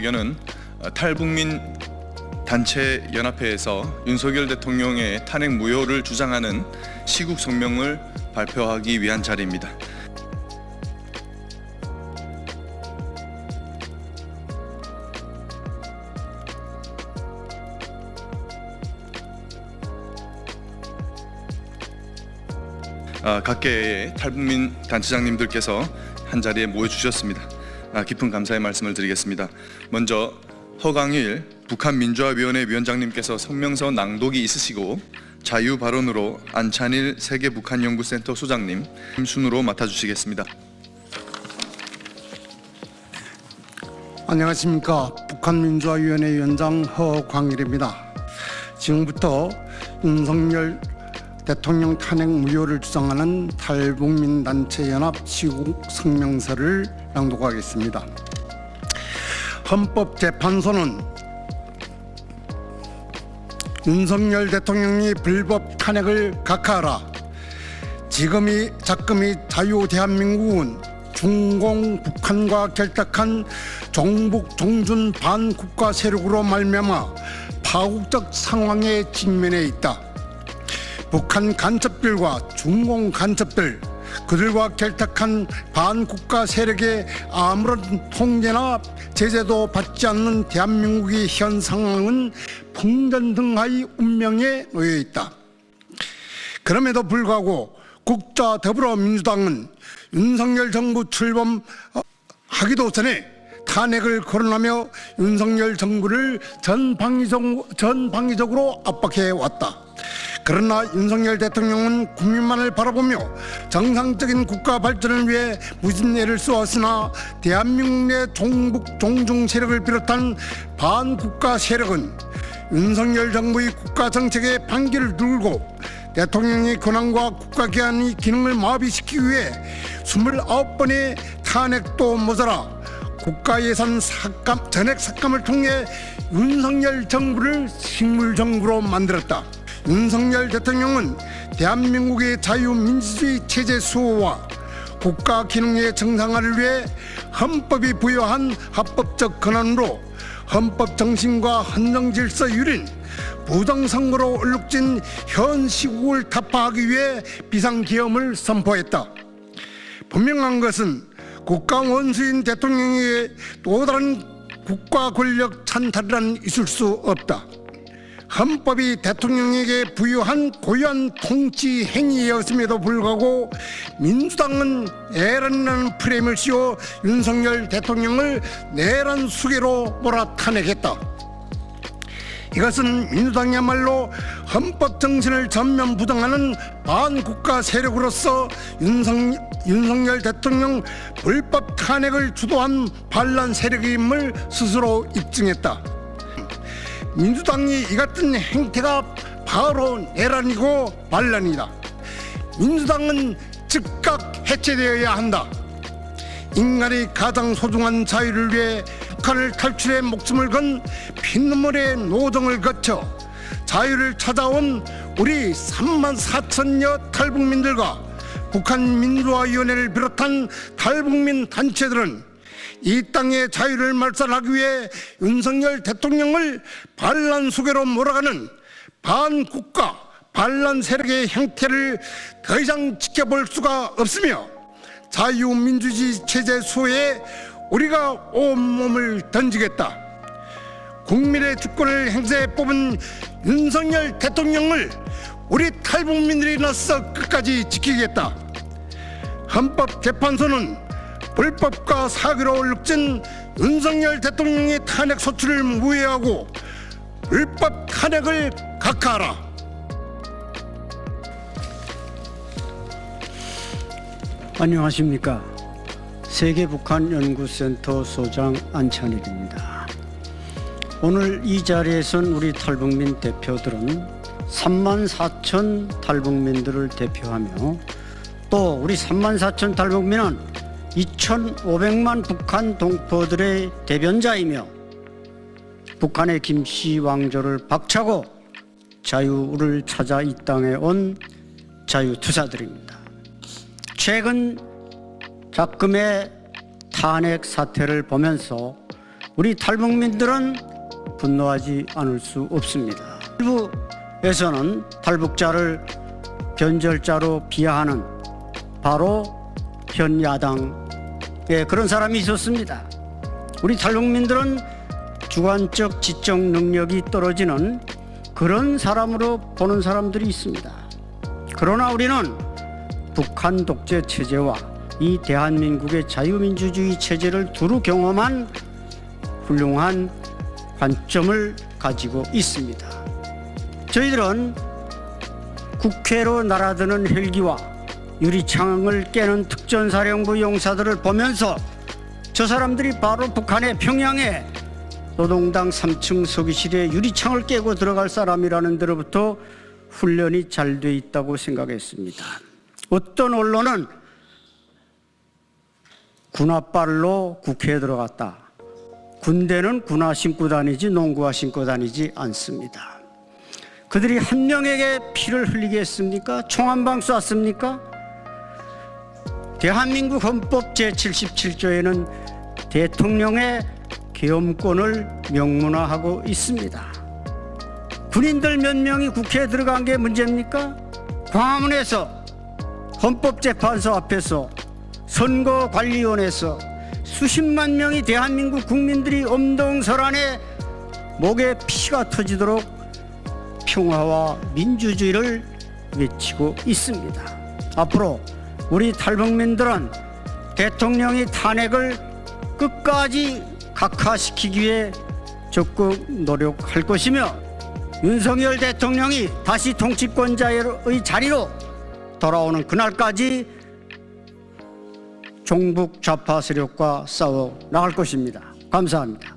의견은 탈북민 단체 연합회에서 윤석열 대통령의 탄핵 무효를 주장하는 시국 성명을 발표하기 위한 자리입니다. 각계의 탈북민 단체장님들께서 한 자리에 모여주셨습니다. 깊은 감사의 말씀을 드리겠습니다. 먼저 허강일 북한민주화위원회 위원장님께서 성명서 낭독이 있으시고 자유발언으로 안찬일 세계북한연구센터 소장님 순으로 맡아주시겠습니다. 안녕하십니까. 북한민주화위원회 위원장 허광일입니다. 지금부터 윤석열 대통령 탄핵 무효를 주장하는 탈북민단체연합 시국 성명서를 낭독하겠습니다. 헌법재판소는 윤석열 대통령이 불법 탄핵을 각하하라. 지금이 작금이 자유 대한민국은 중공 북한과 결탁한 종북 종준 반국가 세력으로 말미암아 파국적 상황에 직면해 있다. 북한 간첩들과 중공 간첩들, 그들과 결탁한 반국가 세력의 아무런 통제나 제재도 받지 않는 대한민국의 현 상황은 풍전등하의 운명에 놓여 있다. 그럼에도 불구하고 국자 더불어민주당은 윤석열 정부 출범하기도 전에 탄핵을 거론하며 윤석열 정부를 전방위적으로 압박해 왔다. 그러나 윤석열 대통령은 국민만을 바라보며 정상적인 국가 발전을 위해 무슨 애를 쏘았으나 대한민국 내 종북 종중 세력을 비롯한 반국가 세력은 윤석열 정부의 국가 정책에 반기를 두르고 대통령의 권한과 국가기관의 기능을 마비시키기 위해 29번의 탄핵도 모자라 국가예산 전액 삭감을 통해 윤석열 정부를 식물정부로 만들었다. 윤석열 대통령은 대한민국의 자유민주주의 체제 수호와 국가 기능의 정상화를 위해 헌법이 부여한 합법적 권한으로 헌법 정신과 헌정질서 유린 부정선거로 얼룩진 현 시국을 타파하기 위해 비상계엄을 선포했다. 분명한 것은 국가 원수인 대통령의 또 다른 국가 권력 찬탈이란 있을 수 없다. 헌법이 대통령에게 부여한 고유한 통치 행위였음에도 불구하고 민주당은 내란이라는 프레임을 씌워 윤석열 대통령을 내란 수괴로 몰아탄핵했다. 이것은 민주당이야말로 헌법 정신을 전면 부정하는 반국가 세력으로서 윤석열 대통령 불법 탄핵을 주도한 반란 세력임을 스스로 입증했다. 민주당이 이 같은 행태가 바로 내란이고 반란이다. 민주당은 즉각 해체되어야 한다. 인간의 가장 소중한 자유를 위해 북한을 탈출해 목숨을 건 피눈물의 노정을 거쳐 자유를 찾아온 우리 34,000여 탈북민들과 북한민주화위원회를 비롯한 탈북민 단체들은 이 땅의 자유를 말살하기 위해 윤석열 대통령을 반란 수괴로 몰아가는 반국가 반란 세력의 형태를 더 이상 지켜볼 수가 없으며 자유민주주의 체제 수호에 우리가 온몸을 던지겠다. 국민의 주권을 행사해 뽑은 윤석열 대통령을 우리 탈북민들이 나서 끝까지 지키겠다. 헌법재판소는 불법과 사기로 얼룩진 윤석열 대통령의 탄핵 소추를 무효하고 불법 탄핵을 각하하라. 안녕하십니까. 세계북한연구센터 소장 안찬일입니다. 오늘 이 자리에선 우리 탈북민 대표들은 34,000 탈북민들을 대표하며 또 우리 34,000 탈북민은 2,500만 북한 동포들의 대변자이며 북한의 김씨 왕조를 박차고 자유를 찾아 이 땅에 온 자유투사들입니다. 최근 작금의 탄핵 사태를 보면서 우리 탈북민들은 분노하지 않을 수 없습니다. 일부에서는 탈북자를 변절자로 비하하는 바로 현 야당의 그런 사람이 있었습니다. 우리 탈북민들은 주관적 지적 능력이 떨어지는 그런 사람으로 보는 사람들이 있습니다. 그러나 우리는 북한 독재 체제와 이 대한민국의 자유민주주의 체제를 두루 경험한 훌륭한 관점을 가지고 있습니다. 저희들은 국회로 날아드는 헬기와 유리창을 깨는 특전사령부 용사들을 보면서 저 사람들이 바로 북한의 평양에 노동당 3층 서기실에 유리창을 깨고 들어갈 사람이라는 데로부터 훈련이 잘 돼 있다고 생각했습니다. 어떤 언론은 군화발로 국회에 들어갔다. 군대는 군화 신고 다니지 농구화 신고 다니지 않습니다. 그들이 한 명에게 피를 흘리게 했습니까? 총 한 방 쐈습니까? 대한민국 헌법 제77조에는 대통령의 계엄권을 명문화하고 있습니다. 군인들 몇 명이 국회에 들어간 게 문제입니까? 광화문에서 헌법재판소 앞에서 선거관리위원회에서 수십만 명의 대한민국 국민들이 엄동설안에 목에 피가 터지도록 평화와 민주주의를 외치고 있습니다. 앞으로 우리 탈북민들은 대통령의 탄핵을 끝까지 각하시키기 위해 적극 노력할 것이며 윤석열 대통령이 다시 통치권자의 자리로 돌아오는 그날까지 종북 좌파 세력과 싸워 나갈 것입니다. 감사합니다.